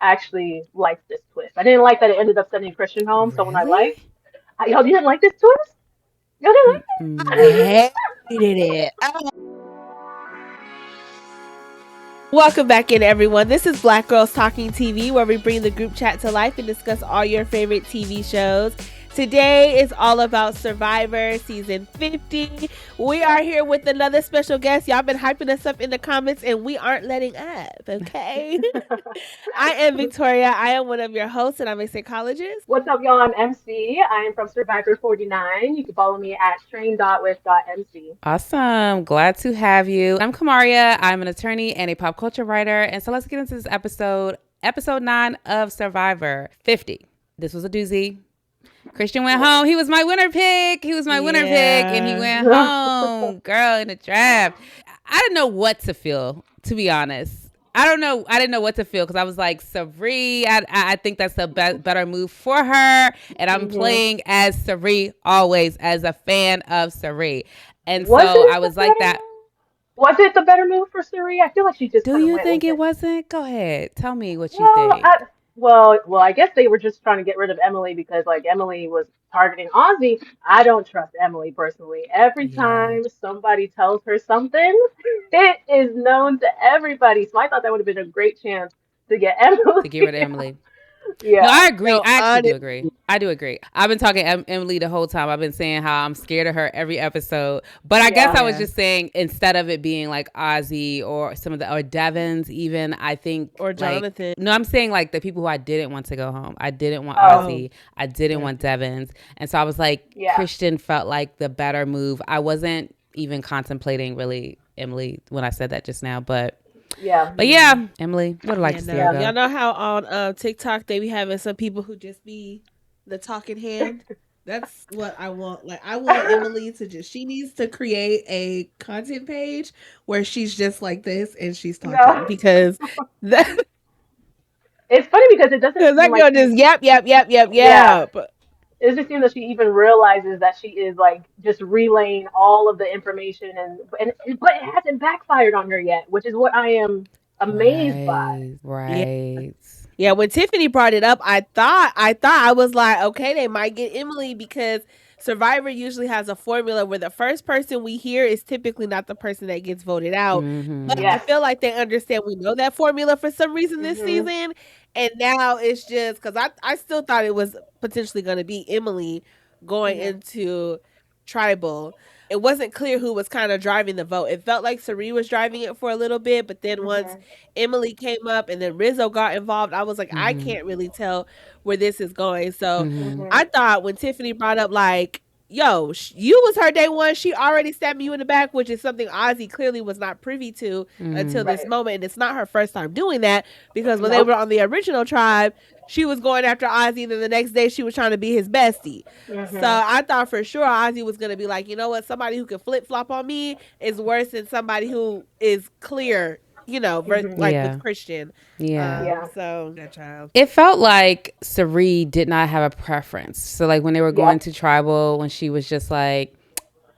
actually liked this twist. I didn't like that it ended up sending Christian home. So when I Really? liked, y'all didn't like this twist? Y'all didn't like Mm-mm. it? Hated it. Welcome back in, everyone. This is Black Girls Talking TV, where we bring the group chat to life and discuss all your favorite TV shows. Today is all about Survivor Season 50. We are here with another special guest. Y'all been hyping us up in the comments, and we aren't letting up, okay? I am Victoria. I am one of your hosts, and I'm a psychologist. What's up, y'all? I'm MC. I am from Survivor 49. You can follow me at train.with.mc. Awesome. Glad to have you. I'm Kamaria. I'm an attorney and a pop culture writer. And so let's get into this episode 9 of Survivor 50. This was a doozy. Christian went home. He was my winner pick. And he went home, girl, in the draft. I didn't know what to feel, to be honest. I didn't know what to feel because I was like, Sari, I think that's a better move for her. And I'm playing as Sari always, as a fan of Sari. And so I was like that. Was it the better move for Suri? I feel like she just Do kind of you went think with it it. wasn't? Go ahead. Tell me what you Well, think. I guess they were just trying to get rid of Emily because like Emily was targeting Ozzy. I don't trust Emily personally. Every Yeah. time somebody tells her something, it is known to everybody. So I thought that would have been a great chance to get To get rid of Emily. Emily. No, Yeah. I agree. No, I actually do honestly, agree. I do agree. I've been talking Emily the whole time. I've been saying how I'm scared of her every episode. But I guess Yeah. I was just saying instead of it being like Ozzy or some of the or Devon's even, I think or like Jonathan. no, I'm saying like the people who I didn't want to go home. I didn't want Oh, Ozzy. I didn't want Devon's. And so I was like, yeah. Christian felt like the better move. I wasn't even contemplating really Emily when I said that just now, but Yeah. yeah, Emily would have liked Yeah, to see her no. go. Y'all know how on TikTok they be having some people who just be the talking hand? That's what I want. Like, I want Emily to she needs to create a content page where she's just like this and she's talking No. because that, It's funny because it doesn't cause seem that like girl just yap, yap, yap, yap, yeah. yap. It doesn't seem that she even realizes that she is like just relaying all of the information and but it hasn't backfired on her yet, which is what I am amazed by. Right, Yeah. right. Yeah, when Tiffany brought it up, I was like, okay, they might get Emily because Survivor usually has a formula where the first person we hear is typically not the person that gets voted out. But I Yes. feel like they understand we know that formula for some reason this Hmm. season. And now it's just because I still thought it was potentially going to be Emily going Hmm. into Tribal. It wasn't clear who was kind of driving the vote. It felt like Sari was driving it for a little bit, but then once Hmm. Emily came up and then Rizzo got involved, I was like, I Mm-hmm. can't really tell where this is going. So Mm-hmm. Hmm. I thought when Tiffany brought up like, yo, you was her day one, she already stabbed you in the back, which is something Ozzy clearly was not privy to until this Right. moment. And it's not her first time doing that because when they Nope. were on the original tribe, she was going after Ozzy, and then the next day she was trying to be his bestie. So Hmm. I thought for sure Ozzy was gonna be like, you know what, somebody who can flip flop on me is worse than somebody who is clear, Hmm. like Yeah. with Christian. Yeah. Yeah. So that child. It felt like Sari did not have a preference. So like when they were going Yep. to tribal, when she was just like,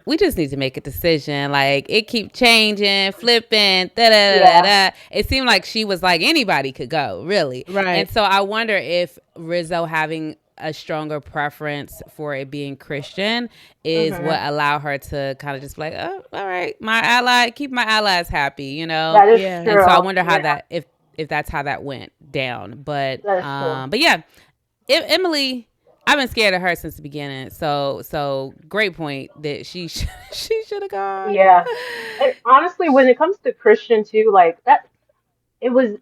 we just need to make a decision. Like it keep changing, flipping, da da da Yeah. da. It seemed like she was like anybody could go, really. And Right. so I wonder if Rizzo having a stronger preference for it being Christian is Hmm. what allow her to kind of just be like, oh, all right, my ally, keep my allies happy, you know. That is Yeah. And so I true. wonder how Yeah. that if that's how that went down. That is true. But yeah, Emily, I've been scared of her since the beginning. So great point that she she should have gone. Yeah. And honestly, when it comes to Christian too, like that it was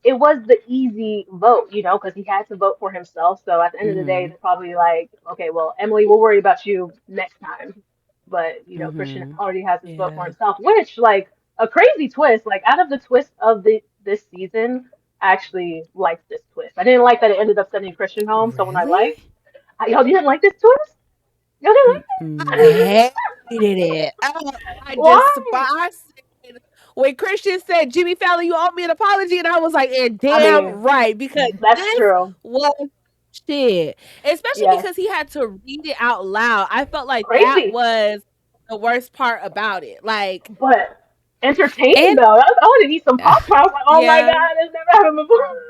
the easy vote, because he had to vote for himself. So at the end of the day, Mhm. they're probably like, okay, well, Emily, we'll worry about you next time. But Christian Mhm. already has his vote for Yeah. himself, which like a crazy twist. Like out of the twist of this season, I actually liked this twist. I didn't like that it ended up sending Christian home. So when I Really? liked, y'all didn't like this twist? Y'all didn't like Mm-mm. it? Hated it. I Why? despise it. When Christian said, Jimmy Fallon, you owe me an apology, and I was like, and I mean, damn right, because that's this true. was shit. Especially Yes. because he had to read it out loud. I felt like that Crazy. was the worst part about it. Like, But entertaining And though. I wanted to eat some uh, popcorn. I was like, oh my yeah. god, I've never happened before.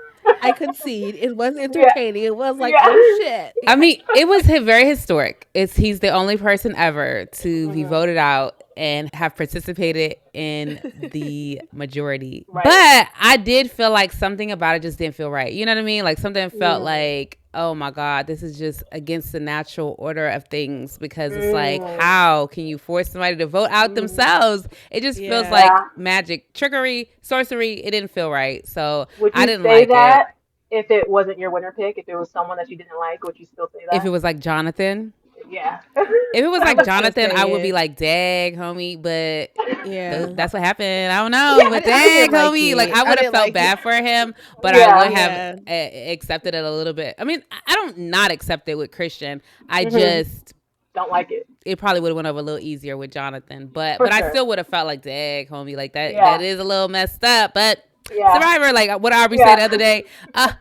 I concede. It was Yeah, entertaining. It was like, yeah. oh shit. I mean, it was very historic. He's the only person ever to be voted out and have participated in the majority. Right. But I did feel like something about it just didn't feel right. You know what I mean? Like something felt Mm. like, oh my God, this is just against the natural order of things, because it's like, Mm. how can you force somebody to vote out Mm. themselves? It just feels Yeah. like Yeah. magic, trickery, sorcery. It didn't feel right. So Would I you didn't say like it. that if it wasn't your winner pick, if it was someone that you didn't like, would you still say If it that? was like Jonathan, Yeah. if it was I like would still Jonathan, I would say be it. like, "Dag, homie," but Yeah. that's what happened. I don't know, Yeah. but I dag, didn't like homie, like it. I I would have didn't felt like it. bad for him, but I Yeah. would have Yeah. accepted it a little bit. I mean, I don't not accept it with Christian. I Hmm. just Don't like it. it probably would have went over a little easier with Jonathan, but For I sure. still would have felt like, dag, homie, like that Yeah. is a little messed up, but. Yeah. Survivor, like what Aubrey said the Yeah. other day,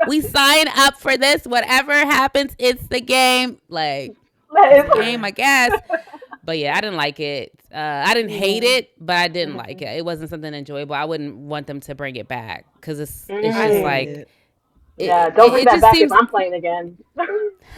we sign up for this. Whatever happens, it's the game. Like, it's the game, Yeah. I guess. But yeah, I didn't like it. I didn't hate Yeah. it, but I didn't like Hmm. it. It wasn't something enjoyable. I wouldn't want them to bring it back because it's I just Hmm. hated like it. Yeah. Don't bring it that just back if seems. I'm playing again.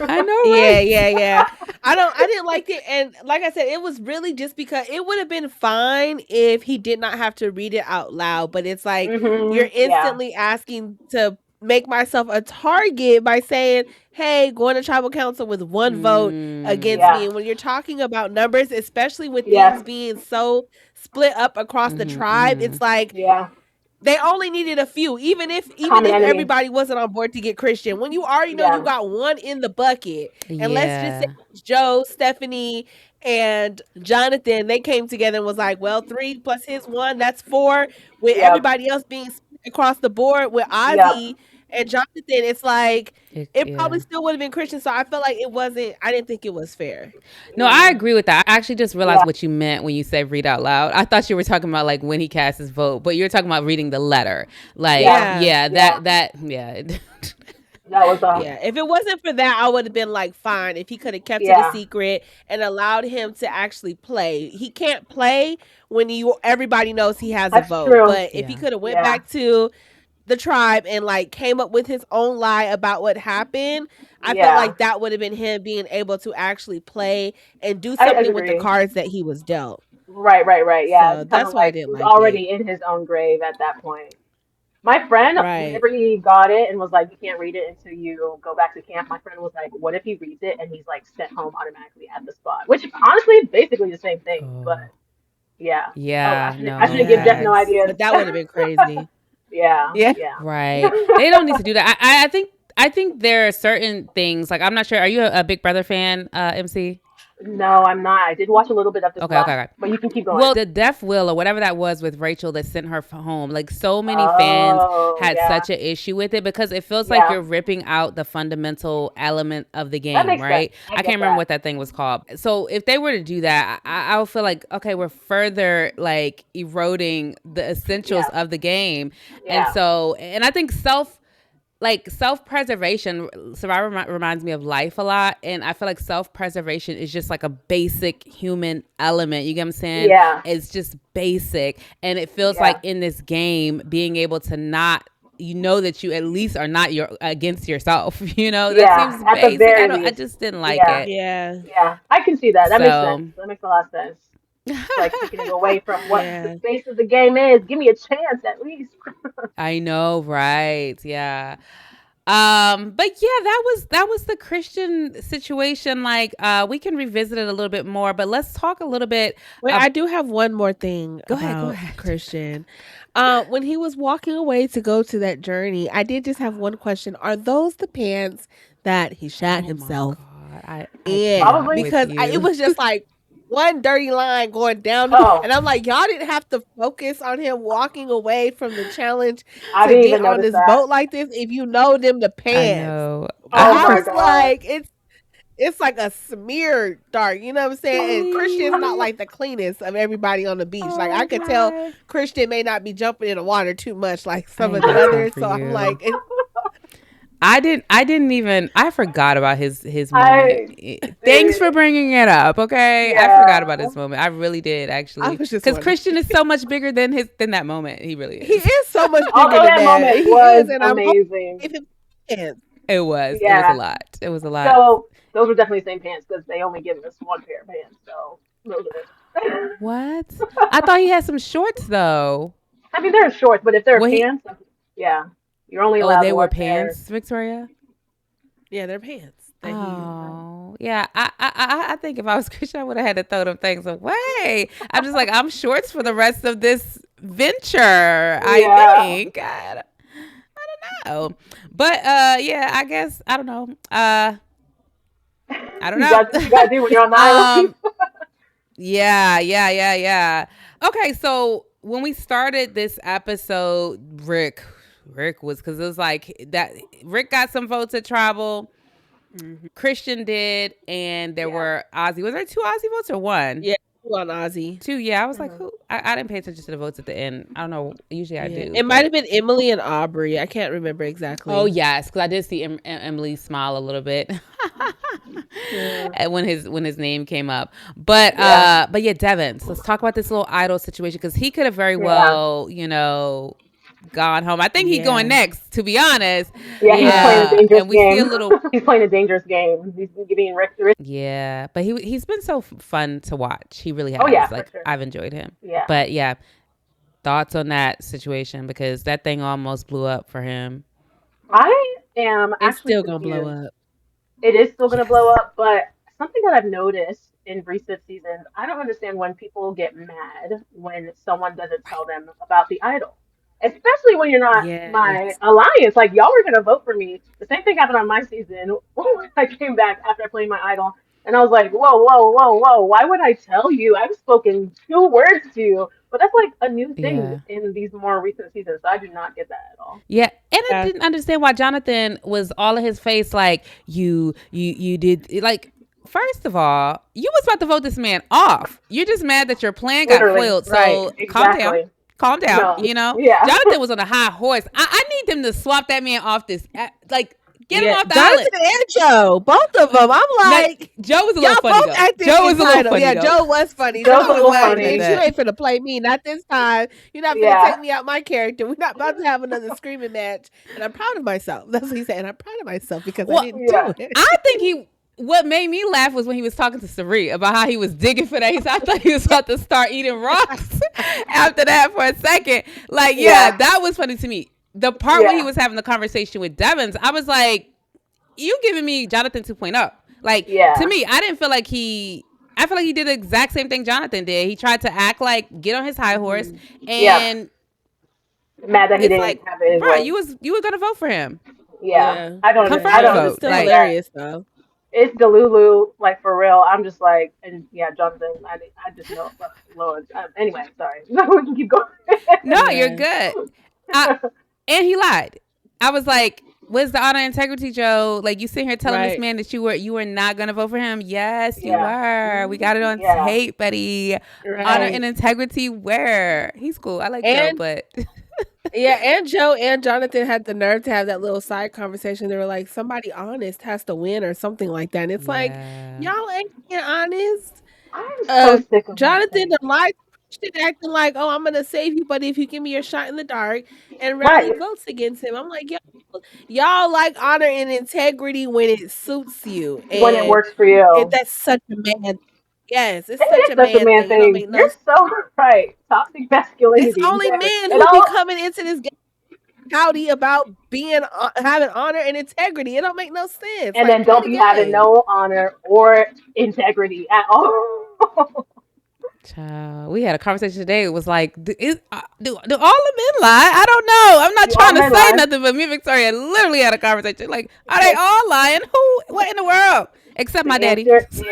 I know, Yeah, right? yeah, yeah. I didn't like it, and like I said, it was really just because it would have been fine if he did not have to read it out loud, but it's like Hmm. you're Yeah. instantly asking to make myself a target by saying, "Hey, going to tribal council with one vote against Mm, me." Yeah. And when you're talking about numbers, especially with things Yes. being so split up across the mm-hmm, tribe, mm-hmm. it's like Yeah. they only needed a few, even Common if enemy. everybody wasn't on board to get Christian. When you already know you Yeah. got one in the bucket, and let's just say Yeah. Joe, Stephanie, and Jonathan, they came together and was like, well, 3 plus his 1, that's 4. With Yep. everybody else being split across the board with Yep. Ozzy and Jonathan, it's like it Yeah. probably still would have been Christian. So I felt like it wasn't. I didn't think it was fair. No, I Mm. agree with that. I actually just realized Yeah. what you meant when you said read out loud. I thought you were talking about like when he cast his vote, but you're talking about reading the letter. Like, Yeah. Yeah. yeah, Yeah. yeah. Yeah. That was Yeah, if it wasn't for that, I would have been like, fine. If he could have kept it a yeah. secret and allowed him to actually play, he can't play when everybody knows he has a That's vote. true. But if he Yeah. could have went Yeah. back to the tribe and like came up with his own lie about what happened, I felt Yeah. like that would have been him being able to actually play and do I something with the agree. cards that he was dealt. Right. Right. Right. Yeah. So It's kind that's of why I like didn't he was like it. already in his own grave at that point. My friend, Right. whenever he got it and was like, "You can't read it until you go back to camp," my friend was like, "What if he reads it and he's like sent home automatically at the spot?" Which honestly, basically the same thing. But Oh. yeah. Oh, I Yeah, shouldn't. I no, shouldn't give Jeff no Yes. ideas. But that would have been crazy. Yeah. Yeah. Yeah. right. They don't need to do that. I think there are certain things like I'm not sure. Are you a Big Brother fan, MC? No, I'm not. I did watch a little bit of this Okay, okay, last, okay. but you can keep going. Well, the death will or whatever that was with Rachel that sent her home, like so many fans Oh, had yeah. such an issue with it because it feels like Yeah. you're ripping out the fundamental element of the That game, makes sense. right? I I get can't remember that. what that thing was called. So if they were to do that, I would feel like, okay, we're further like eroding the essentials Yeah. of the game. And Yeah. so, and I think self-preservation, Survivor reminds me of life a lot, and I feel like self-preservation is just like a basic human element. You get what I'm saying? Yeah. It's just basic, and it feels Yeah. like in this game being able to not, that you at least are not against yourself. That Yeah. seems At the basic. very I least. just didn't like Yeah. it. Yeah. Yeah. I can see that. That makes So sense. That makes a lot of sense. Like taking it away from what the Yeah. space of the game is. Give me a chance at least. I know, right? Yeah. But yeah, that was the Christian situation. Like, we can revisit it a little bit more, but let's talk a little bit. Wait, I do have one more thing Go about ahead. Christian. When he was walking away to go to that journey, I did just have one question. Are those the pants that he shot himself God, I in? cannot Probably. with Because you. it was just like one dirty line going down. Oh. And I'm like, y'all didn't have to focus on him walking away from the challenge I to didn't get even on notice this that. boat like this if you know them the I pants. know. Oh I my was God. like, it's like a smear dart, you know what I'm saying? And Christian's not like the cleanest of everybody on the beach. Like I could tell Christian may not be jumping in the water too much like some I of the hate that others. for So I'm you. like, I forgot about his moment. I Thanks did. for bringing it up. Okay. I forgot about Yeah. his moment. I really did I actually. was just Because wondering. Christian is so much bigger than that moment. He really He is. is so much bigger Although than that that. moment He was is, and I'm hoping amazing. if it can. It was. It was a Yeah. lot. It was a lot. So those were definitely the same pants because they only give us one pair of pants. So those are it. What? I thought he had some shorts though. I mean, they're shorts, but if they're Well, he. pants, yeah, you're only Oh, allowed they were one pair. pants, Victoria. Yeah, they're pants that he used. Oh, yeah. I think if I was Christian, I would have had to throw them things away. I'm just like, I'm shorts for the rest of this venture, I Yeah. think. I don't know. But yeah, I guess I don't know. I don't You know. got what you gotta do when you're on the island. um yeah. Okay, so when we started this episode, Rick was because it was like that Rick got some votes at Tribal. Christian did, and there Yeah. were Ozzy. Was there 2 Ozzy votes or one? Yeah, on Ozzy. 2. Yeah, I was like, Mhm. who? I didn't pay attention to the votes at the end. I don't know. Usually I do. It but- might have been Emily and Aubrey. I can't remember exactly. Oh yes, because I did see Emily smile a little bit Yeah. when his name came up. But Yeah. but yeah, Devin. So let's talk about this little idol situation because he could have very Yeah. well, gone home. I think he's going next, to be honest. Yeah, he's playing a dangerous And we game. see a little. He's playing a dangerous game. He's being risk. Yeah, but he's been so fun to watch. He really has. Oh, yeah, for like sure. I've enjoyed him. Yeah. But yeah, thoughts on that situation because that thing almost blew up for him. I am It's actually still gonna confused. blow up. It is still going to Yes. blow up, but something that I've noticed in recent seasons, I don't understand when people get mad when someone doesn't tell them about the idol. Especially when you're not my Yes. alliance. Like, y'all were going to vote for me. The same thing happened on my season when I came back after I played my idol. And I was like, whoa. Why would I tell you? I've spoken 2 words to you. But that's like a new thing Yeah. in these more recent seasons. So I do not get that at all. Yeah, and I Yeah. didn't understand why Jonathan was all in his face like you did like. First of all, you was about to vote this man off. You're just mad that your plan got Literally, foiled. So right, calm down. exactly. Calm down. No, yeah. Jonathan was on a high horse. I need them to swap that man off this. Like, get him off the Jonathan island. and Joe, both of them. I'm like, Joe was a y'all little funny both though. acted Joe was a little entitled. funny Yeah, though. Joe was funny. Joe was a little like, funny. "Bitch, you ain't finna play me, not this time. You're not finna Yeah. take me out my character. We're not about to have another screaming match. And I'm proud of myself." That's what he said. And I'm proud of myself because I didn't Yeah. do it. I think what made me laugh was when he was talking to Sari about how he was digging for that. I thought he was about to start eating rocks after that for a second. Like, yeah, that was funny to me. The part where he was having the conversation with Devins, I was like, you giving me Jonathan 2.0. Like, to me, I didn't feel like I feel like he did the exact same thing Jonathan did. He tried to act like, get on his high horse, and mad that he didn't like, have it his way. you were gonna vote for him. Yeah. I don't Confirmed I don't vote. It's still Like, hilarious though. It's Delulu, like for real. I'm just like, and yeah, Jonathan. I just know, Lord. Anyway, sorry. We can keep going. No, you're good. And he lied. I was like, "Where's the honor and integrity, Joe? Like you sitting here telling this man that you were not gonna vote for him. Yes, you were. We got it on tape, buddy. Right. Honor and integrity. Where he's cool. I like Joe, but yeah, and Joe and Jonathan had the nerve to have that little side conversation. They were like, somebody honest has to win or something like that. And it's like, y'all ain't being honest. I'm so sick of Jonathan lied, acting like, oh, I'm gonna save you, but if you give me your shot in the dark, and rally votes against him. I'm like, y'all like honor and integrity when it suits you, and when it works for you. That's such a man. Yes, it's such a man thing. You're so right. Toxic masculinity. It's only men who be coming into this game howdy about being having honor and integrity. It don't make no sense. And then don't be having no honor or integrity at all. Child, we had a conversation today. It was like, do all the men lie? I don't know. I'm not trying to say nothing, but me and Victoria literally had a conversation. Like, are they all lying? Who? What in the world? Except my daddy. Yes.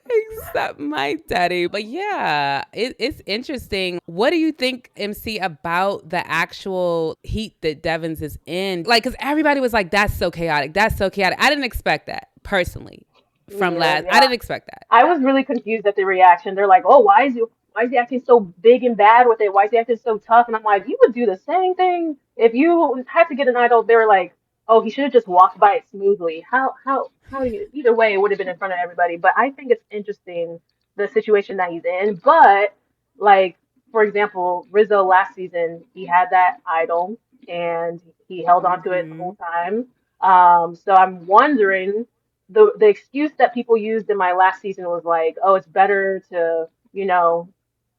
Except my daddy. But yeah, it's interesting. What do you think, MC, about the actual heat that Devins is in? Like, because everybody was like, that's so chaotic. That's so chaotic. I didn't expect that, personally. From last, I didn't expect that. I was really confused at the reaction. They're like, "Oh, why is he acting so big and bad with it? Why is he acting so tough?" And I'm like, "You would do the same thing if you had to get an idol, they were like, oh, he should have just walked by it smoothly. How you, either way, it would have been in front of everybody. But I think it's interesting the situation that he's in. But like, for example, Rizzo last season, he had that idol and he held on to it the whole Mm-hmm. time. So I'm wondering the excuse that people used in my last season was like, oh, it's better to,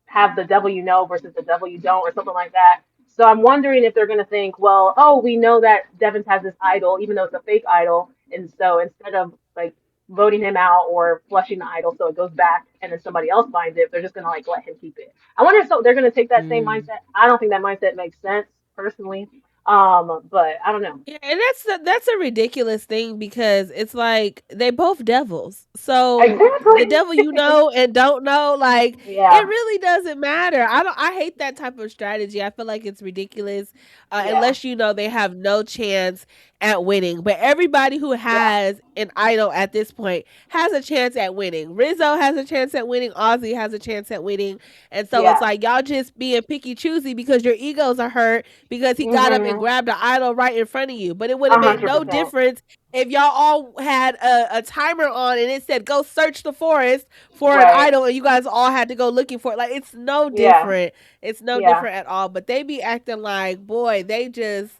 have the devil you know versus the devil you don't, or something like that. So I'm wondering if they're going to think, well, oh, we know that Devins has this idol, even though it's a fake idol. And so instead of like voting him out or flushing the idol so it goes back and then somebody else finds it, they're just going to like let him keep it. I wonder if so they're going to take that same Mm. mindset. I don't think that mindset makes sense personally. But I don't know. Yeah, and that's a ridiculous thing because it's like they both devils. So the Exactly. devil you know and don't know, like it Yeah. really doesn't matter. I hate that type of strategy. I feel like it's ridiculous Yeah. unless you know they have no chance at winning. But everybody who Yeah. has an idol at this point has a chance at winning. Rizzo has a chance at winning. Ozzy has a chance at winning. And so it's Yeah. like y'all just being picky choosy because your egos are hurt because he got up and Mhm. grabbed the idol right in front of you. But it would A have made hundred no percent. difference if y'all all had a timer on and it said go search the forest for an Right. idol and you guys all had to go looking for it. Like it's no Yeah. different. It's no Yeah. different at all. But they be acting like, boy, they just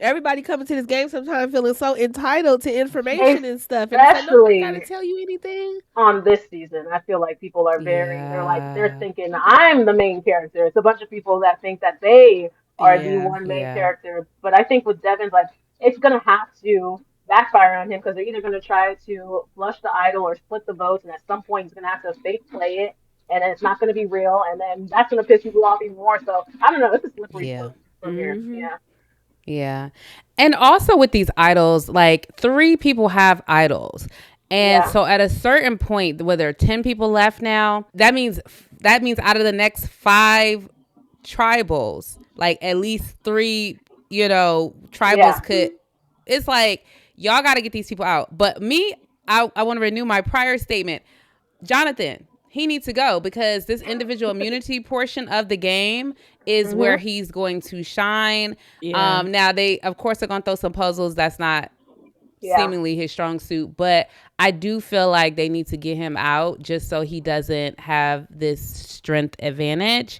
everybody coming to this game sometimes feeling so entitled to information and stuff. And it's like nobody gotta Especially tell you anything. on this season. I feel like people are they're Yeah. thinking I'm the main character. It's a bunch of people that think that they are the Yeah. one main Yeah. character. But I think with Devin, like, it's gonna have to backfire on him because they're either gonna try to flush the idol or split the votes, and at some point he's gonna have to fake play it, and then it's not gonna be real, and then that's gonna piss people off even more. So I don't know. It's a slippery Yeah. slope from here. Mm-hmm. Yeah. Yeah. And also with these idols, like three people have idols. And Yeah. so at a certain point, where there are 10 people left now, that means out of the next five tribals, like at least three, tribals Yeah. could, it's like y'all got to get these people out. But me, I want to renew my prior statement. Jonathan, he needs to go because this individual immunity portion of the game is where Mhm. he's going to shine. Yeah. Now they, of course, are going to throw some puzzles. That's not Yeah. seemingly his strong suit, but I do feel like they need to get him out just so he doesn't have this strength advantage.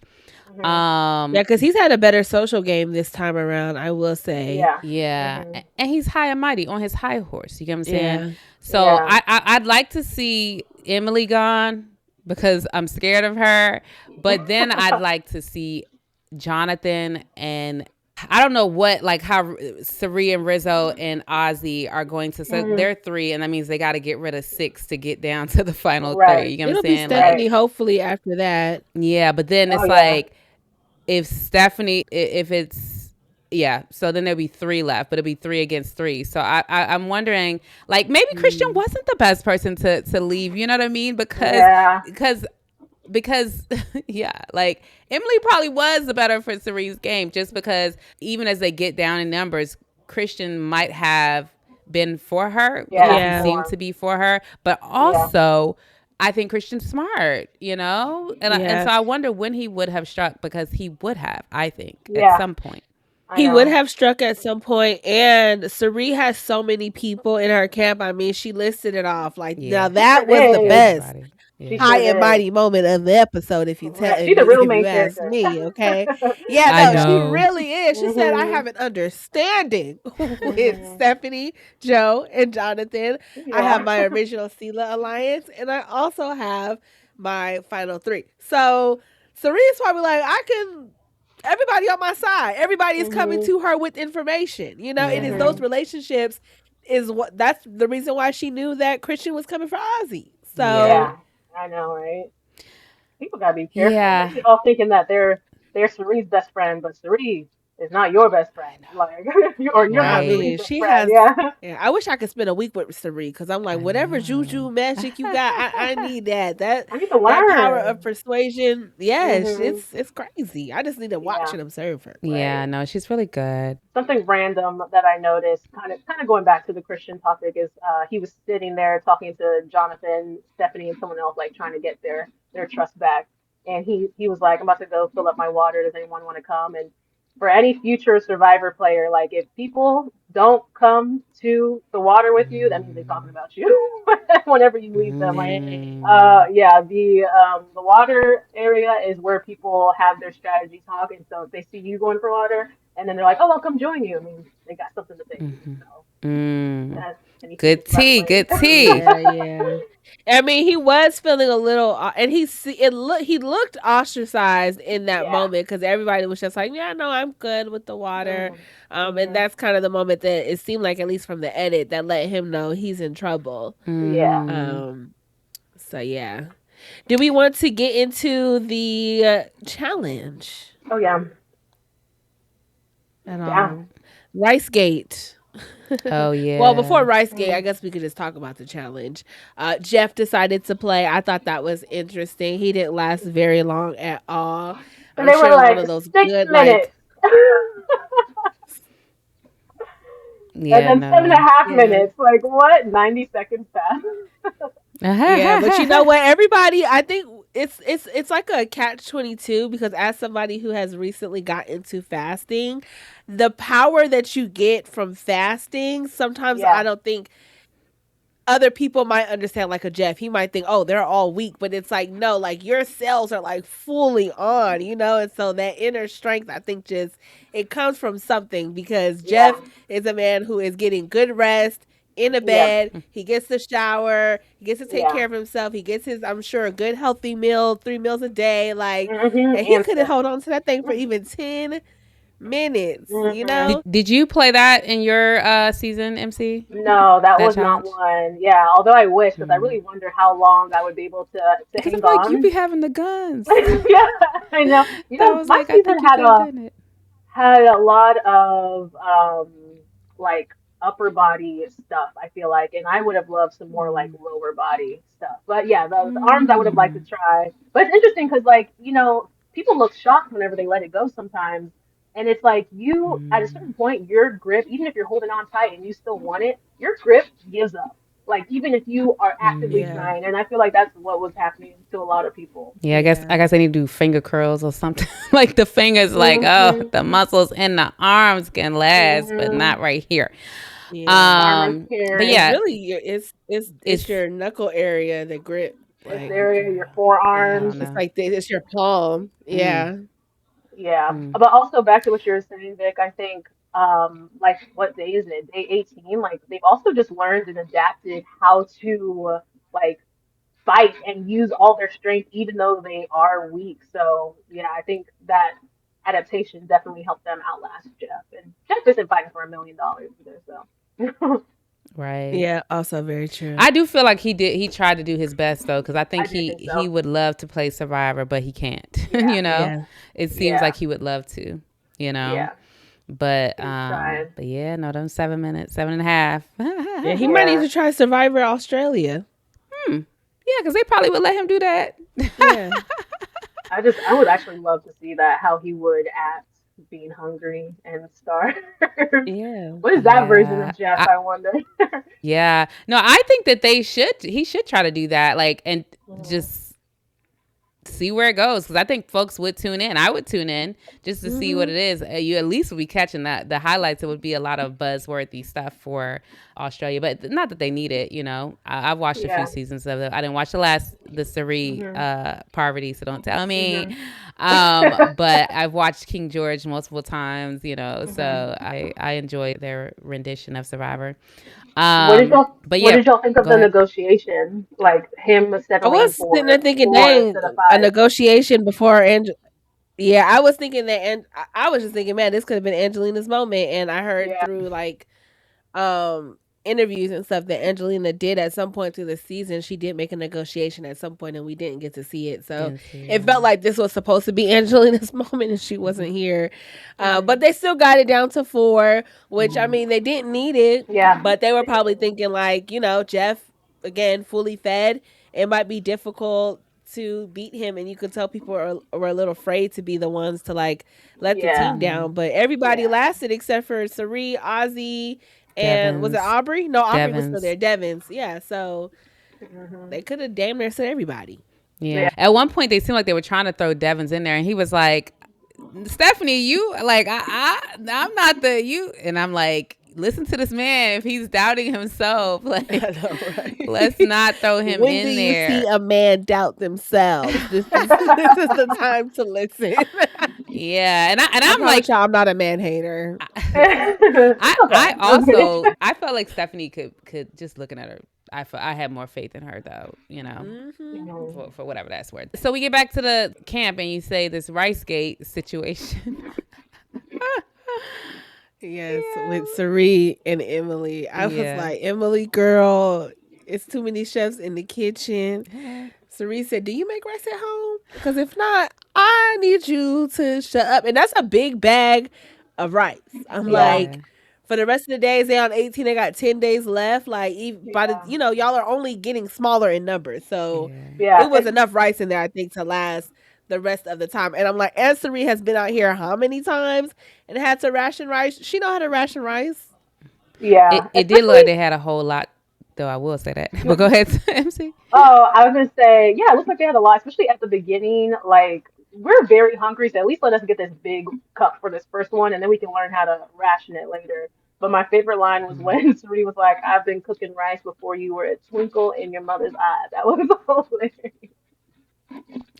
Mhm. Yeah, Um, because he's had a better social game this time around, I will say. Yeah. yeah, Mhm. and he's high and mighty on his high horse. You get what I'm saying? Yeah. So Yeah. I'd like to see Emily gone because I'm scared of her, but then I'd like to see Jonathan and I don't know what like how Sari and Rizzo and Ozzy are going to. So Mhm. they're three, and that means they got to get rid of six to get down to the final three. Right. You get what I'm It'll be saying? Like, Stephanie, Right. hopefully, after that. yeah, but then Oh it's yeah. like if Stephanie, if it's yeah, so then there'll be three left, but it'll be three against three. So I'm wondering, like maybe Christian Mm. wasn't the best person to leave. You know what I mean? Because Yeah. because because yeah, like Emily probably was the better for Cerise's game, just because even as they get down in numbers, Christian might have been for her because Yeah. he Yeah. seemed More. to be for her, but Yeah. also I think Christian's smart, and Yeah. so I wonder when he would have struck because he would have, I think, at Yeah. some point. I He would know. have struck at some point, and Sari has so many people in her camp. I mean, she listed it off. Like, now Yeah, She sure that was the she got did. best everybody. She Yeah, high sure and did. mighty moment of the episode, Right. She's the real if main you ask character. me. Okay, yeah, I no, she know. really is. She said, "I Mhm. have an understanding with Mhm. Stephanie, Joe, and Jonathan. I have Yeah. my original Sela alliance, and I also have my final three." So Serena's probably like, "I can." Everybody on my side. Everybody is coming Mhm. to her with information. You know, it is Yeah, those Mhm. relationships is what that's the reason why she knew that Christian was coming for Ozzy. yeah, So Yeah. I know, right? People gotta be careful. They yeah. be all thinking that they're Cerie's best friend, but Cerie is not your best I friend. know, Like, or you're not I right? Cerie's mean, best she friend. has. Yeah. Yeah, I wish I could spend a week with Sari because I'm like, I whatever juju know. magic you got, I need that. That I need to that power of learn. persuasion. Yes, Mhm. it's crazy. I just need to watch Yeah. and observe her. Yeah, Right. no, she's really good. Something random that I noticed, kind of going back to the Christian topic, is he was sitting there talking to Jonathan, Stephanie, and someone else, like trying to get their trust back. And he was like, "I'm about to go fill up my water. Does anyone want to come?" And for any future Survivor player, like if people don't come to the water with you, that means they're talking about you whenever you leave them. Like, Mm. yeah, the water area is where people have their strategy talk, and so if they see you going for water, and then they're like, "Oh, I'll come join you." I mean, they got something to say. So Mm. that's any future Good Survivor tea, players. good tea. Yeah, yeah. I mean, he was feeling a little, and he looked ostracized in that Yeah. moment because everybody was just like, "Yeah, no, I'm good with the water," Mhm. and Mhm. that's kind of the moment that it seemed like, at least from the edit, that let him know he's in trouble. Yeah. Mm-hmm. So yeah, do we want to get into the challenge Oh yeah. at Yeah. all? Rice Gate. Oh Well, before yeah. Rice Gate, I Mm. guess we could just talk about the challenge. Jeff decided to play. I thought that was interesting. He didn't last very long at all. So I'm they sure were it was one like of those 6 good, like, minutes. And Yeah, then seven and a no. half yeah. minutes. Like what? 90 seconds passed. Yeah, but you know what? Everybody, I think it's like a catch-22 because as somebody who has recently got into fasting, the power that you get from fasting, sometimes I Yeah. don't think other people might understand, like a Jeff. He might think, oh, they're all weak, but it's like, no, like your cells are like fully on, and so that inner strength, I think, just it comes from something because Yeah. Jeff is a man who is getting good rest in a Yep. bed. He gets the shower, he gets to take Yeah. care of himself, he gets his, I'm sure, a good healthy meal, 3 meals a day, like, and he And couldn't sip. hold on to that thing for even 10 minutes, Hmm. Did you play that in your season, MC? No, that That was not challenge? one. Yeah, although I wish, because I Mm. really wonder how long I would be able to Because I'm hang like, you be on. having the guns. Yeah, I know. That was My like, I season think you could have done it. had a lot of like upper body stuff, I feel like, and I would have loved some more like lower body stuff. But yeah, the arms I would have liked to Mm. try. But it's interesting because like, people look shocked whenever they let it go sometimes. And it's like you at a Mm. certain point, your grip, even if you're holding on tight and you still want it, your grip gives up. Like even if you are actively Mm. yeah, trying, and I feel like that's what was happening to a lot of people. Yeah, yeah, I guess I need to do finger curls or something. Like the fingers, like, oh, Hmm. the muscles in the arms can last, but Hmm. not right here. yeah. Farmer's But carry. It's yeah, really it's it's your knuckle area, the grip. This Like, area, your I yeah, don't forearms. it's know. like it's your palm. Mm. Yeah, Yeah. Mm. But also back to what you were saying, Vic, I think like what day is it? Day 18. Like they've also just learned and adapted how to like fight and use all their strength even though they are weak. So yeah, I think that adaptation definitely helped them outlast Jeff. And Jeff isn't fighting for $1 million either, so Right. yeah. Also very true. I do feel like he did. He tried to do his best though, because I I think do think he so. would love to play Survivor, but he can't. Yeah. Yeah, It seems Yeah. like he would love to. You know, Yeah. but He's trying. but yeah, no, them 7 minutes, 7.5. yeah. He might need Yeah. to try Survivor Australia. Yeah, because they probably would let him do that. Yeah, I would actually love to see that, how he would act being hungry and starved. yeah. What is that version Yeah, of Jeff, I wonder? yeah. No, I think that they should. He should try to do that, like, and Mhm. just see where it goes, because I think folks would tune in. I would tune in just to see what Hmm. it is. You at least would be catching the highlights. It would be a lot of buzzworthy stuff for Australia, but not that they need it. I've watched a few Yeah. seasons of it. I didn't watch the Sari Mhm. Parvati, so don't tell me. Mhm. But I've watched King George multiple times. Mhm. So I enjoy their rendition of Survivor. But What yeah, did y'all think of go the ahead. negotiation? Like him I settling was sitting there for thinking, 4 dang, instead of a 5. negotiation before Yeah, I was thinking that, and I was just thinking, man, this could have been Angelina's moment. And I heard Yeah. through like um interviews and stuff that Angelina did at some point through the season. She did make a negotiation at some point, and we didn't get to see it. So Didn't see it felt it. like this was supposed to be Angelina's moment, and she wasn't here. But Mhm. they still got it down to 4, which I Mm. mean they didn't need it, Yeah. but they were They probably did. thinking like, Jeff again fully fed. It might be difficult to beat him, and you could tell people were a little afraid to be the ones to like let the Yeah. team Mm. down, but everybody Yeah. lasted except for Sari, Ozzy, and was it Devins. Aubrey? No, Aubrey was still Devins. there. Devins, yeah. So Mhm. they could have damn near said everybody. Yeah. Yeah. At one point, they seemed like they were trying to throw Devins in there, and he was like, Stephanie, you like I'm not the you, and I'm like, listen to this man if he's doubting himself. Like, I know, right? let's not throw him When do in you see there. a man doubt themselves? This is the time to listen. Yeah, and I I'm promise like, y'all, I'm not a man hater. It's I okay. I'm also kidding. I felt like Stephanie could just looking at her. I had more faith in her though, Hmm. Mhm. for whatever that's worth. So we get back to the camp, and you say this rice gate situation. Yes, with Sari and Emily. I was Yeah. like, Emily, girl, it's too many chefs in the kitchen. Yeah. Sari said, do you make rice at home? Because if not, I need you to shut up. And that's a big bag of rice. I'm Yeah, Yeah. like, for the rest of the days, they on 18, they got 10 days left. Like, by the, yeah, y'all are only getting smaller in numbers. So Yeah. yeah. it was enough rice in there, I think, to last the rest of the time. And I'm like, and Sari has been out here how many times and had to ration rice? She know how to ration rice. Yeah. It did look like Especially, they had a whole lot, though. I will say that. But go ahead, MC. oh, I was gonna say, yeah, it looks like they had a lot, especially at the beginning. Like, we're very hungry, so at least let us get this big cup for this first one, and then we can learn how to ration it later. But my favorite line was when Sari was like, "I've been cooking rice before you were a twinkle in your mother's eye." That was hilarious.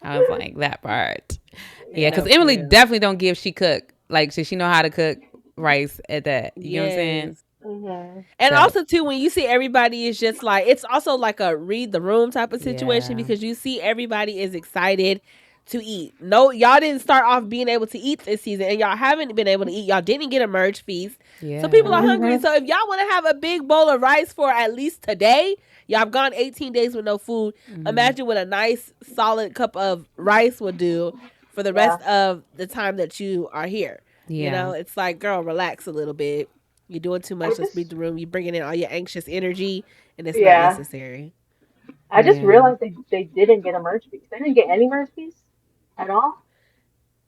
I was like that part. Yeah, Yeah, because no, for Emily real. definitely don't give she cook like she know how to cook rice at that. You know what I'm saying? Yes. Hmm. And So also too, when you see everybody is just like, it's also like a read the room type of situation yeah, because you see everybody is excited to eat. No, y'all didn't start off being able to eat this season, and y'all haven't been able to eat. Y'all didn't get a merge feast, so people are yeah, hungry. Hmm. So if y'all want to have a big bowl of rice for at least today, y'all have gone 18 days with no food. mm, Imagine what a nice solid cup of rice would do for the Yeah. rest of the time that you are here. yeah. It's like, girl, relax a little bit. You're doing too I much. Let's read just, the room. You're bringing in all your anxious energy, and it's not yeah, necessary. I just Yeah. realized they didn't get a merch piece. They didn't get any merch piece at all.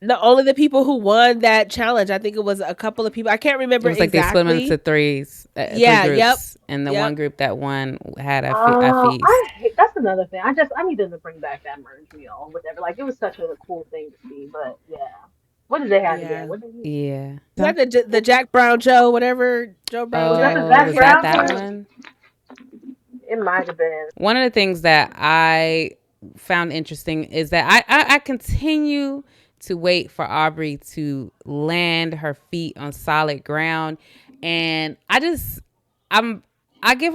Not only the people who won that challenge, I think it was a couple of people. I can't It remember was like they split them into exactly. three Yeah, yep, groups, and the one yep. group that won had a I feast. hate, that's another thing. I need them to bring back that merge meal, whatever. Like it was such a cool thing to see, but yeah. What did they have again? Yeah. What did they, Yeah. Is that the Jack Brown Joe, whatever Joe Brown was that the Jack Oh, Zach was thing? that Brown that joint? one? It might have been. One of the things that I found interesting is that I continue to wait for Aubrey to land her feet on solid ground, and I'm I'll give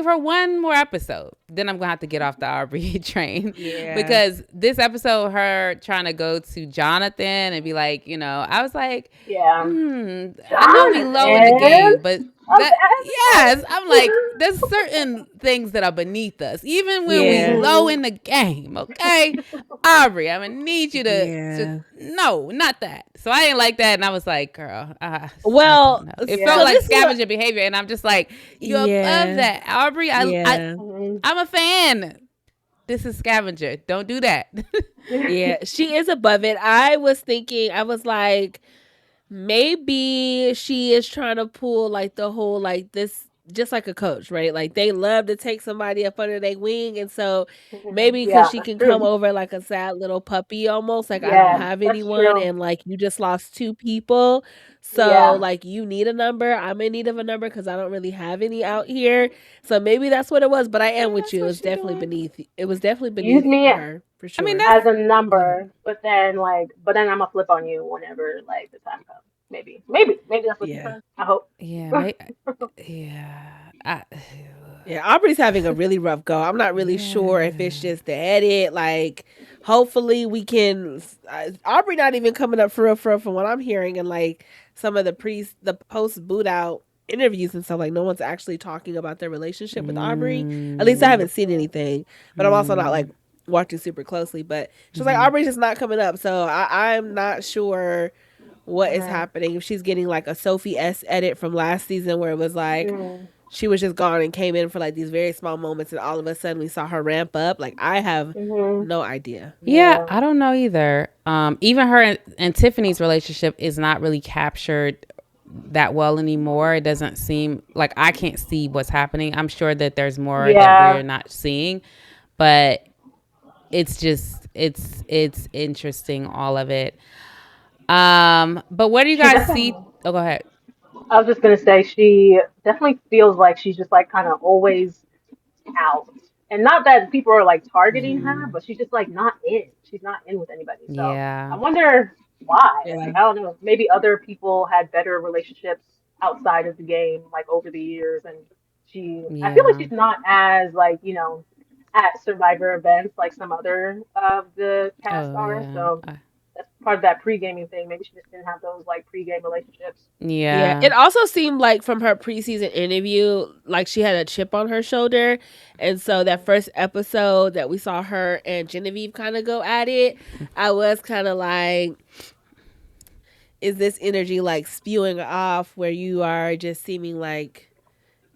her one more episode. Then I'm gonna have to get off the Aubrey train Yeah. because this episode, her trying to go to Jonathan and be like, I was like, Yeah. I know we low in the Jonathan game, but of that yes, I'm like, there's certain things that are beneath us, even when we Yeah. low Mhm. in the game. Okay, Aubrey, I'm gonna need you to Yeah. no, not that. So I didn't like that, and I was like, girl, I don't Well, know. It felt Yeah. so like this is what. scavenger behavior, and I'm just like, you're above Yeah. that, Aubrey. Yeah. Mhm. I'm a fan. This is scavenger. Don't do that. Yeah. She is above it. I was thinking. I was like, maybe she is trying to pull like the whole like this, just like a coach, right? Like they love to take somebody up under their wing, and so Mhm. maybe because Yeah, she that's can come true. over like a sad little puppy, almost like I don't Yeah, have that's anyone, true. and like you just lost two people, so Yeah. like you need a number. I'm in need of a number because I don't really have any out here. So maybe that's what it was. But I am Maybe with that's you. It what was she definitely doing. beneath. It was definitely Use beneath me her for I mean, sure. that's as a go ahead. number, but then I'm gonna flip on you whenever like the time comes. Maybe that's what she's Yeah. saying. I hope. Yeah, yeah. Yeah, Aubrey's having a really rough go. I'm not really sure if it's Yeah. just the edit. Like, hopefully we can. Aubrey not even coming up for real from what I'm hearing, and like some of the post boot out interviews and stuff. Like, no one's actually talking about their relationship with Aubrey. At least I Mm, haven't seen anything, but I'm also not like mm, watching super closely. But she's like, mhm. Aubrey's just not coming up, so I'm not sure what is Mhm. happening. If she's getting like a Sophie S edit from last season where it was like Mm. she was just gone and came in for like these very small moments, and all of a sudden we saw her ramp up. Like, I have Mhm. no idea. Yeah, Yeah. I don't know either. Even her and Tiffany's relationship is not really captured that well anymore. It doesn't seem like I can't see what's happening. I'm sure that there's more that we're Yeah. not seeing, but it's just it's interesting all of it. But where do you She guys see? definitely. Oh, go ahead. I was just gonna say she definitely feels like she's just like kind of always out. And not that people are like targeting her, Hmm. but she's just like not in. She's not in with anybody. So I Yeah. wonder why. Yeah. Like I don't know. Maybe other people had better relationships outside of the game, like over the years, and I feel like Yeah. she's not as like at Survivor events like some other of the cast Oh are. yeah. So that's part of that pre-gaming thing. Maybe she just didn't have those like pre-game relationships. Yeah, Yeah. it also seemed like from her preseason interview, like she had a chip on her shoulder. And so that first episode that we saw her and Genevieve kind of go at it, I was kind of like, is this energy like spewing off where you are just seeming like,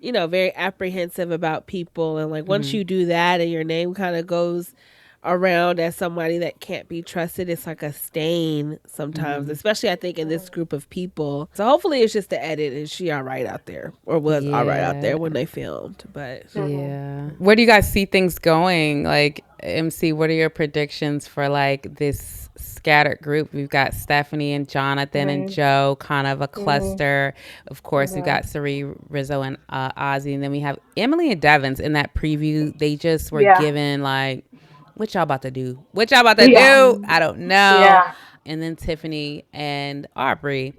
very apprehensive about people? And like once Hmm. you do that and your name kind of goes around as somebody that can't be trusted, it's like a stain sometimes, Hmm. especially I think in this Mm. group of people. So hopefully it's just the edit and she all right out there, or was all right out Yeah. there when they filmed. But Mhm. Yeah. Where do you guys see things going? Like, MC, what are your predictions for like this scattered group? We've got Stephanie and Jonathan and Mhm. Joe, kind of a Mhm. cluster. Of course, we've Mhm. got Sari, Rizzo, and Ozzy. And then we have Emily and Devins in that preview. They just were Yeah. given like, what y'all about to do? What y'all about to Yeah. do? I don't know. Yeah. And then Tiffany and Aubrey.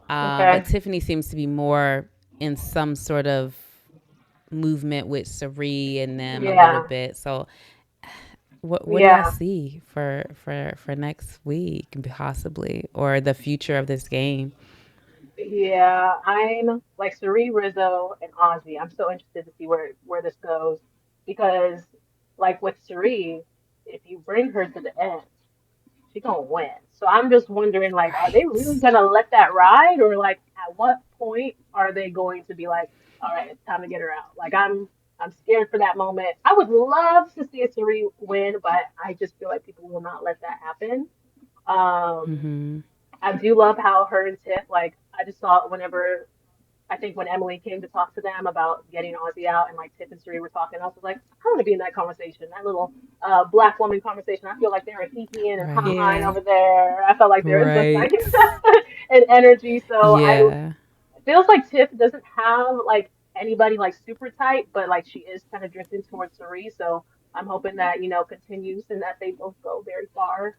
But Okay. Tiffany seems to be more in some sort of movement with Sari and them a little Yeah. bit. So what do y'all Yeah. see for next week possibly or the future of this game? Yeah. I'm like Sari, Rizzo, and Ozzy. I'm so interested to see where this goes because, like with Sari, if you bring her to the end, she gonna win. So I'm just wondering, like, are they really Right. gonna let that ride, or like, at what point are they going to be like, all right, it's time to get her out? Like, I'm scared for that moment. I would love to see a Suri win, but I just feel like people will not let that happen. Um, Mm-hmm. I do love how her and Tiff, like, I just saw it whenever I think when Emily came to talk to them about getting Ozzy out and like Tiff and Suri were talking, I was like, I want to be in that conversation, that little black woman conversation. I feel like they were hee-heeing and ha-haing yeah. Right. over there. I felt like there was just like Right. an energy. So Yeah. it feels like Tiff doesn't have like anybody like super tight, but like she is kind of drifting towards Suri. So I'm hoping that continues and that they both go very far.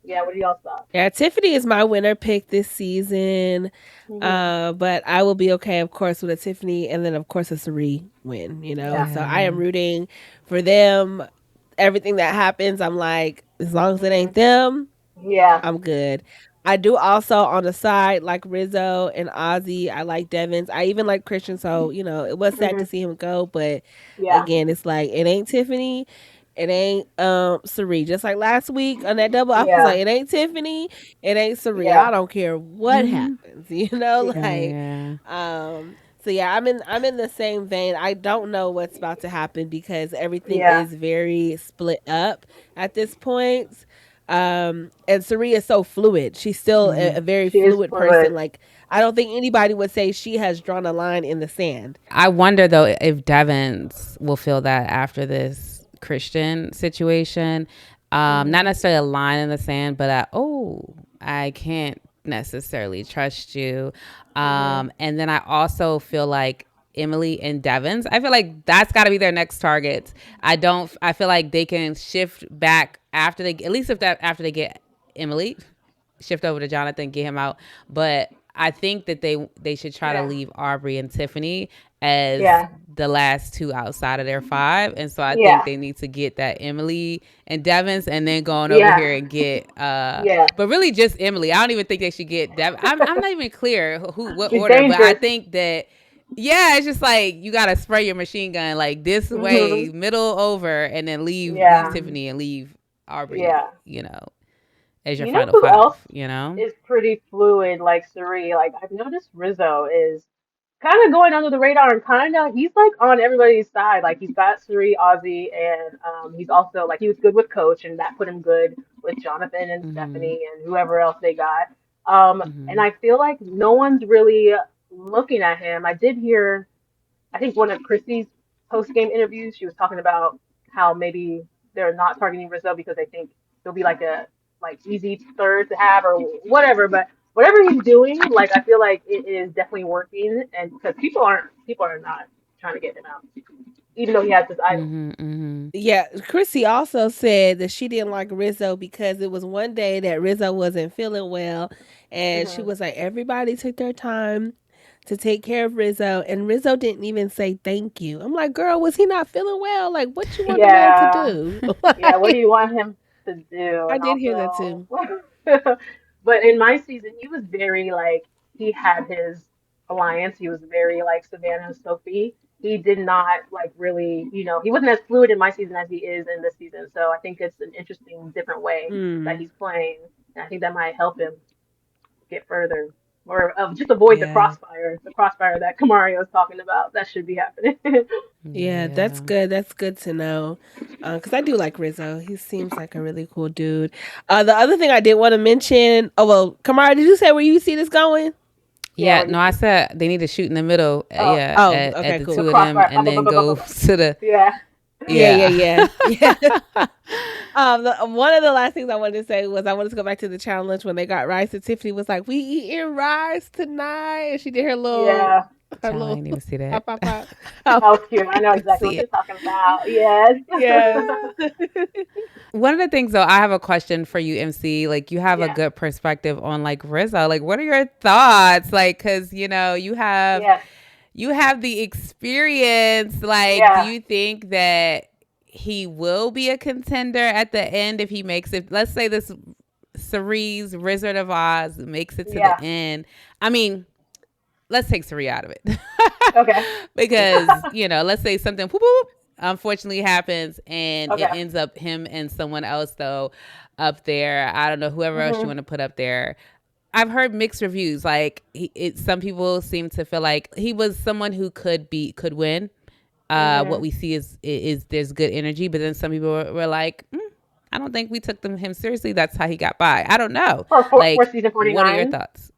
Yeah, what are y'all's thoughts? Yeah, Tiffany is my winner pick this season. Hmm. But I will be okay, of course, with a Tiffany and then of course a Sari win. Yeah, So I am Yeah. rooting for them. Everything that happens, I'm like, as long as it ain't hmm them, yeah, I'm good. I do also on the side like Rizzo and Ozzy. I like Devins. I even like Christian. So it was sad to hmm see him go, but yeah, again, it's like it ain't Tiffany, it ain't Sari. Just like last week on that double, I was yeah, like, it ain't Tiffany, it ain't Sari. yeah. I don't care what Mm-hmm. happens. Yeah. Like Yeah. so yeah, I'm in the same vein. I don't know what's about to happen because everything Yeah. is very split up at this point. And Sari is so fluid. She's still a Mm-hmm. very She is fluid person. fluid. Like I don't think anybody would say she has drawn a line in the sand. I wonder though if Devins will feel that after this Christian situation. Not Hmm. necessarily a line in the sand, but I can't necessarily trust you. Hmm. And then I also feel like Emily and Devins. I feel like that's got to be their next targets. I don't. I feel like they can shift back after they, at least if that after they get Emily, shift over to Jonathan, get him out. But I think that they should try to Yeah. leave Aubrey and Tiffany as Yeah. the last two outside of their five. And so I think Yeah. they need to get that Emily and Devins and then going over Yeah. here and get Yeah. but really just Emily. I don't even think they should get Devin. I'm not even clear what She's order, but I dangerous. think that yeah, it's just like you gotta spray your machine gun like this Hmm. way, middle over, and then leave Yeah. Tiffany and leave Aubrey, Yeah. as your You know final who five, else you know? is pretty fluid like Suri? Like I've noticed Rizzo is kind of going under the radar and kind of he's like on everybody's side. Like he's got Suri, Ozzy, and he's also like he was good with Coach, and that put him good with Jonathan and Mm-hmm. Stephanie and whoever else they got. And Mm-hmm. I feel like no one's really looking at him. I did hear, I think one of Chrissy's post game interviews, she was talking about how maybe they're not targeting Rizzo because they think he'll be like a like easy third to have or whatever. But whatever he's doing, like I feel like it is definitely working, and because people are not trying to get him out, even though he has this idol. Mm-hmm, mm-hmm. Yeah, Chrissy also said that she didn't like Rizzo because it was one day that Rizzo wasn't feeling well, and she Hmm. was like, everybody took their time to take care of Rizzo, and Rizzo didn't even say thank you. I'm like, girl, was he not feeling well? Like, what you want the man to Yeah, do? yeah. What do Like, you want him to do? I And did hear that also, too. but in my season, he was very like he had his alliance. He was very like Savannah and Sophie. He did not like really, he wasn't as fluid in my season as he is in this season. So I think it's an interesting, different way that Hmm. he's playing, and I think that might help him get further or just avoid Yeah. the crossfire that Kamario is talking about. That should be happening. Yeah, that's Yeah. good. That's good to know. Because I do like Rizzo. He seems like a really cool dude. The other thing I did want to mention. Oh well, Kamara, did you say where you see this going? Yeah, Yeah, what do no, you I see? said they need to shoot in the middle. Oh, Yeah, Oh, at okay, the the cool. two of them, crossfire. and then go to the Yeah. Yeah, yeah, yeah. yeah, yeah. One of the last things I wanted to say was I wanted to go back to the challenge when they got rice, and Tiffany was like, "We eating rice tonight," and she did Yeah. her Child, I little didn't even see pop, that. pop, pop. That Oh, was cute. I know I didn't exactly what see you're it. talking about. Yes. yes. One of the things though, I have a question for you, MC. Like, you have a Yeah. good perspective on like Rizzo. Like, what are your thoughts? Like, because Yes. you have the experience. Like, do Yeah. you think that he will be a contender at the end if he makes it? Let's say this Cerise Wizard of Oz makes it to the Yeah. end. I mean, let's take Cerise out of it. Okay. Because, let's say something whoop, whoop, unfortunately happens and it Okay. ends up him and someone else though up there. I don't know, whoever else you Hmm. want to put up there. I've heard mixed reviews. Like some people seem to feel like he was someone who could win. What Hmm. we see is there's good energy, but then some people were like, I don't think we took him seriously. That's how he got by. I don't know. For Like, season what are your 49. thoughts?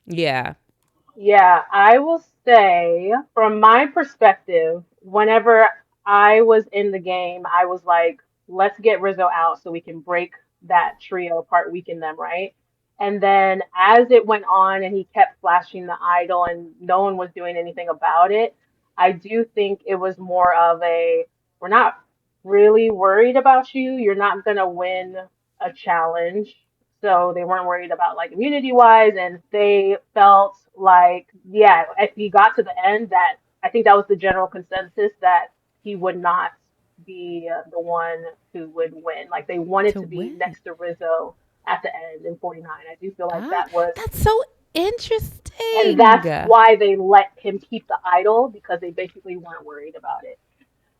Yeah. Yeah, I will say from my perspective, whenever I was in the game, I was like, let's get Rizzo out so we can break that trio apart, weaken them, right? And then as it went on and he kept flashing the idol and no one was doing anything about it, I do think it was more of a, we're not really worried about you. You're not gonna win a challenge. So they weren't worried about like immunity wise, and they felt like, yeah, if he got to the end, that I think that was the general consensus that he would not be the one who would win. Like they wanted To to be win. next to Rizzo at the end in 49. I do feel like Ah, that was, that's so and interesting. that's why they let him keep the idol because they basically weren't worried about it.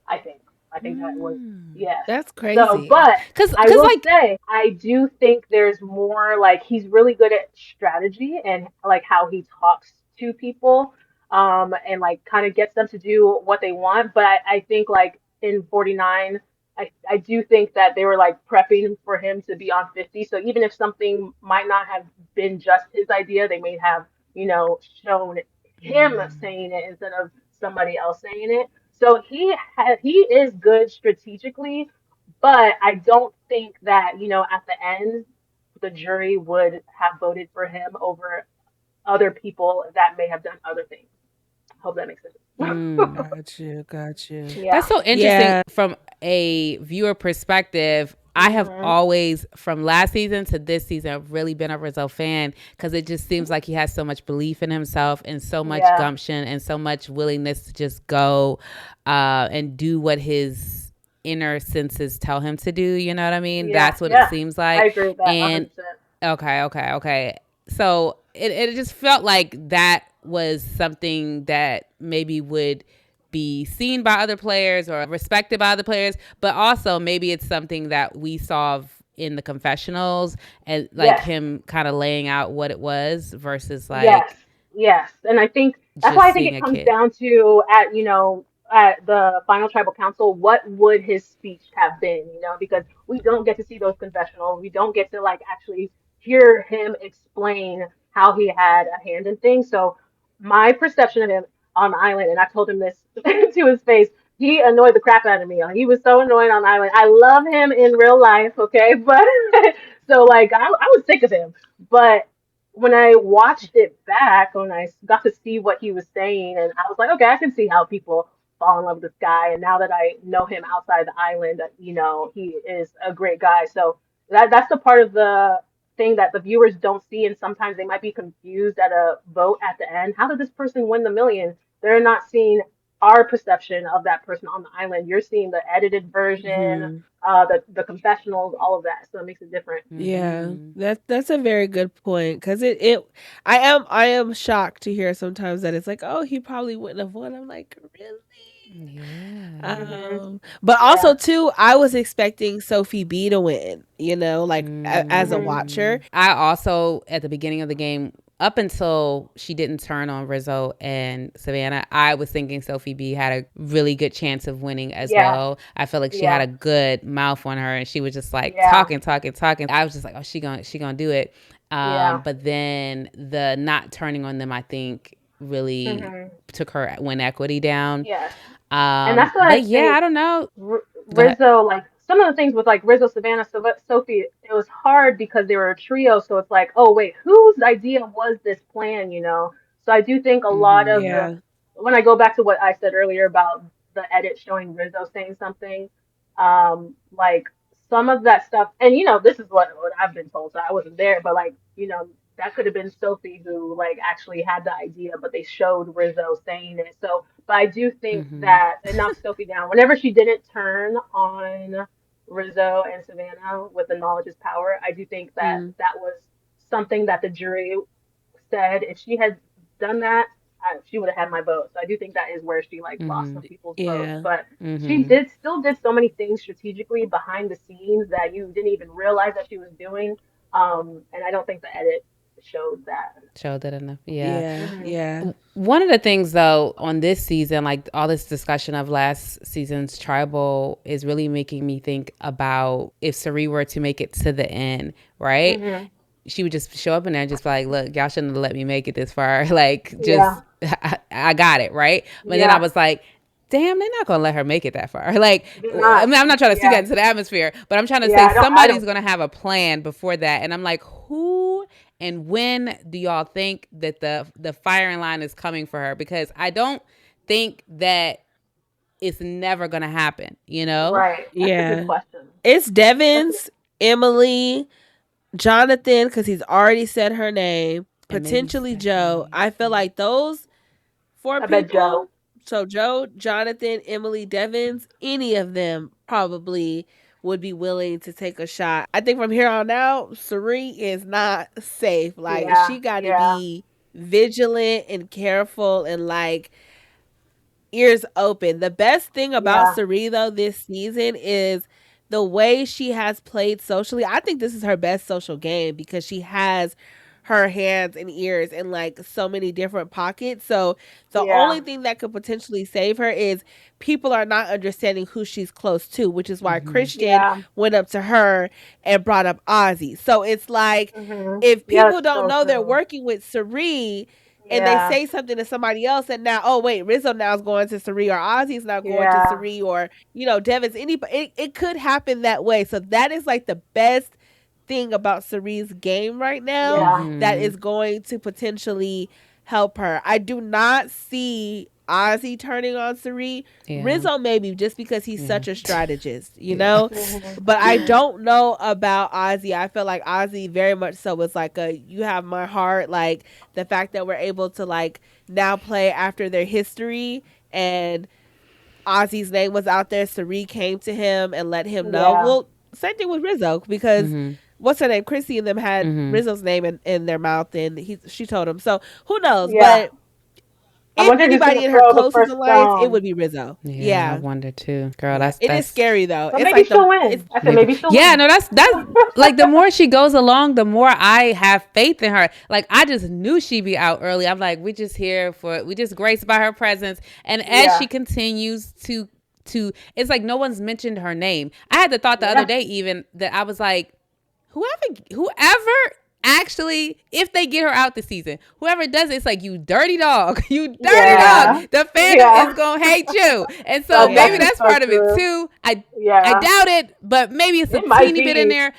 I think. I think that was yes. That's So, crazy. but I Cause will like say I do think there's more like he's really good at strategy and like how he talks to people, and like kind of gets them to do what they want. But I think like in 49, I do think that they were like prepping for him to be on 50. So even if something might not have been just his idea, they may have, shown him saying it instead of somebody else saying it. So he is good strategically, but I don't think that, at the end the jury would have voted for him over other people that may have done other things. Hope that makes sense. mm, Got you. Got you. that's Yeah. so interesting Yeah. from a viewer perspective. I have Hmm. always, from last season to this season, I've really been a Rizzo fan because it just seems like he has so much belief in himself and so much Yeah. gumption and so much willingness to just go and do what his inner senses tell him to do. You know what I mean? Yeah. That's what it Yeah. seems I like. agree with that And 100%. okay. So it just felt like that was something that maybe would be seen by other players or respected by other players, but also maybe it's something that we saw in the confessionals and like Yes. him kind of laying out what it was versus Yes, like yes, and I think that's why just I think seeing it a comes kid. down to at the final tribal council, what would his speech have been? Because we don't get to see those confessionals, we don't get to like actually hear him explain how he had a hand in things. So my perception of him on the island, and I told him this to his face, he annoyed the crap out of me. He was so annoying on the island. I love him in real life, okay, but So like I was sick of him. But when I watched it back, when I got to see what he was saying, and I was like, okay, I can see how people fall in love with this guy. And now that I know him outside the island, he is a great guy. So that's the part of the thing that the viewers don't see, and sometimes they might be confused at a vote at the end. How did this person win the million? They're not seeing our perception of that person on the island. You're seeing the edited version, Mhm. the confessionals, all of that. So it makes it different. Yeah, Mm-hmm. that's a very good point because it I am shocked to hear sometimes that it's like, oh, he probably wouldn't have won. I'm like, really? Yeah. Hmm. But Yeah. also too, I was expecting Sophie B to win. Like as a Hmm. watcher. I also, at the beginning of the game, up until she didn't turn on Rizzo and Savannah, I was thinking Sophie B had a really good chance of winning as Yeah. well. I felt like she had Yeah. a good mouth on her, and she was just like Yeah. talking, talking, talking. I was just like, oh, she gonna do it. Yeah. But then the not turning on them, I think, really Hmm. took her win equity down. Yes. And that's what I But yeah, I think. don't know. Go ahead. Rizzo, like some of the things with like Rizzo, Savannah, Sophie, it was hard because they were a trio. So it's like, oh wait, whose idea was this plan? So I do think a lot Mm-hmm. of the Yeah. when I go back to what I said earlier about the edit showing Rizzo saying something, like some of that stuff, and this is what I've been told, so I wasn't there, but like that could have been Sophie who like actually had the idea, but they showed Rizzo saying it. So but I do think Mm-hmm. that it knocks Sophie down. Whenever she didn't turn on Rizzo and Savannah with the knowledge is power, I do think that Mm. that was something that the jury said if she had done that, she would have had my vote. So I do think that is where she like lost Mm-hmm. some people's votes. Yeah. But she Mm-hmm. still did so many things strategically behind the scenes that you didn't even realize that she was doing. And I don't think the edit showed that. Showed it enough. Yeah. Yeah. Hmm. Yeah. One of the things, though, on this season, like all this discussion of last season's tribal, is really making me think about if Sari were to make it to the end, right? Hmm. She would just show up in there and just be like, look, y'all shouldn't have let me make it this far. Like, Yeah. just, I got it, right? But then I Yeah. was like, damn, they're not gonna let her make it that far. Like, Did I not. mean, I'm not trying to see that Yeah. into the atmosphere, but I'm trying to Yeah. say I somebody's don't. gonna have a plan before that. And I'm like, who and when do y'all think that the firing line is coming for her? Because I don't think that it's never gonna happen, you know? Right. That's a good Yeah. question. It's That's a, Devon's, Emily, Jonathan, because he's already said her name, And maybe potentially Joe. Stephanie. I feel like those four I bet people, Joe. so Joe, Jonathan, Emily, Devins, any of them probably would be willing to take a shot. I think from here on out, Sari is not safe. Like, Yeah. she got to Yeah. be vigilant and careful and like ears open. The best thing about Yeah. Sari though this season is the way she has played socially. I think this is her best social game because she has her hands and ears in like so many different pockets. So the Yeah. only thing that could potentially save her is people are not understanding who she's close to, which is why Mm-hmm. Christian Yeah. went up to her and brought up Ozzy. So it's like Hmm. if Yeah. people That's don't so know they're true. working with Sari, and they Yeah. say something to somebody else, and now, oh wait, Rizzo now is going to Sari, or Ozzy's now going to Yeah. Sari, or Devin's anybody. It could happen that way. So that is like the best thing about Sari's game right now Yeah. that Mm-hmm. is going to potentially help her. I do not see Ozzy turning on Sari. Yeah. Rizzo maybe just because he's Yeah. such a strategist, Yeah. Hmm. But I don't know about Ozzy. I feel like Ozzy very much so was like a you have my heart. Like the fact that we're able to like now play after their history and Ozzy's name was out there. Sari came to him and let him know. Yeah. Well, same thing with Rizzo because Mm-hmm. what's her name? Chrissy and them had Mm-hmm. Rizzo's name in their mouth and she told him. So who knows? Yeah. But I if wonder who's anybody gonna in her throw the closest first alliance, it stone. would be Rizzo. Yeah, I Yeah. wonder too, girl. Yeah. That's It is that's scary though. But It's maybe like she'll it's win. I said maybe. maybe she'll Yeah, win. no, that's like the more she goes along, the more I have faith in her. Like I just knew she'd be out early. I'm like, we just graced by her presence, and as Yeah. she continues to, it's like no one's mentioned her name. I had the thought the other Yeah. day even that I was like, whoever actually, if they get her out this season, whoever does it, it's like you dirty dog, you dirty Yeah. dog. The fandom is Yeah. gonna hate you, and so That's maybe Yeah. actually that's so part of it true. too. I Yeah. doubt it, but maybe it's a It might teeny bit in be. there.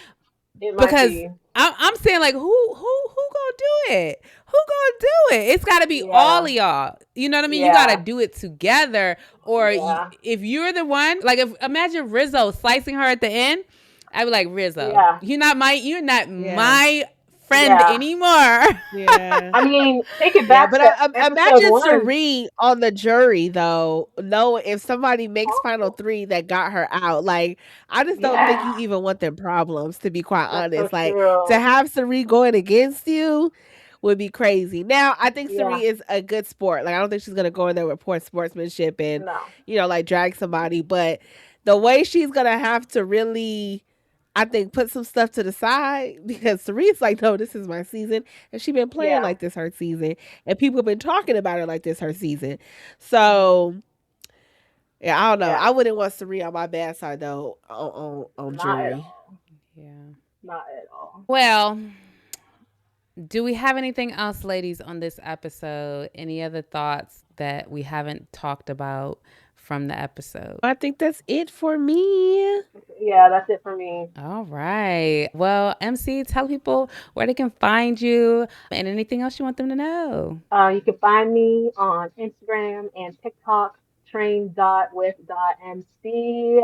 It might because be. I'm saying like who gonna do it? Who gonna do it? It's got to be all Yeah. of y'all. You know what I mean? You got to Yeah. do it together. Or Yeah. if you're the one, like if imagine Rizzo slicing her at the end, I'd be like, Rizzo, Yeah. you're not Yeah. my friend Yeah. anymore. Yeah. I mean, take it Yeah, back but to episode imagine one. Serene on the jury though. No, if somebody makes final Oh, three that got her out, like I just don't think you yeah. even want them problems. To be quite That's so honest, like to true. have Serene going against you would be crazy. Now, I think Yeah. Serene is a good sport. Like I don't think she's gonna go in there with poor sportsmanship and No. like drag somebody. But the way she's gonna have to really, I think, put some stuff to the side because Serene's like, no, this is my season, and she been playing Yeah. like this her season, and people have been talking about her like this her season. Mhm. So yeah, I don't know. Yeah. I wouldn't want Serene on my bad side though on Not at jury. all. Yeah. Not at all. Well, do we have anything else, ladies, on this episode? Any other thoughts that we haven't talked about from the episode? I think that's it for me. Yeah, that's it for me. All right. Well, MC, tell people where they can find you and anything else you want them to know. You can find me on Instagram and TikTok, train.with.mc.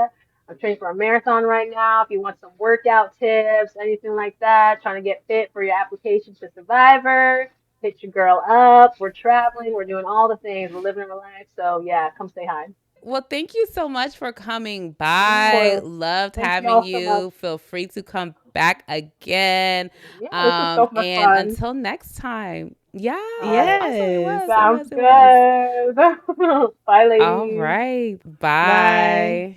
I'm training for a marathon right now. If you want some workout tips, anything like that, trying to get fit for your application to Survivor, hit your girl up. We're traveling, we're doing all the things, we're living our life. So, yeah, come say hi. Well, thank you so much for coming Of by. course. Loved Thank you having all so much. you. Feel free to come back again. Yeah, this was so much And fun. until next time. Yeah, All right. it Yes. was. It Sounds was. It was. good. Bye, All ladies. right. Bye. Bye.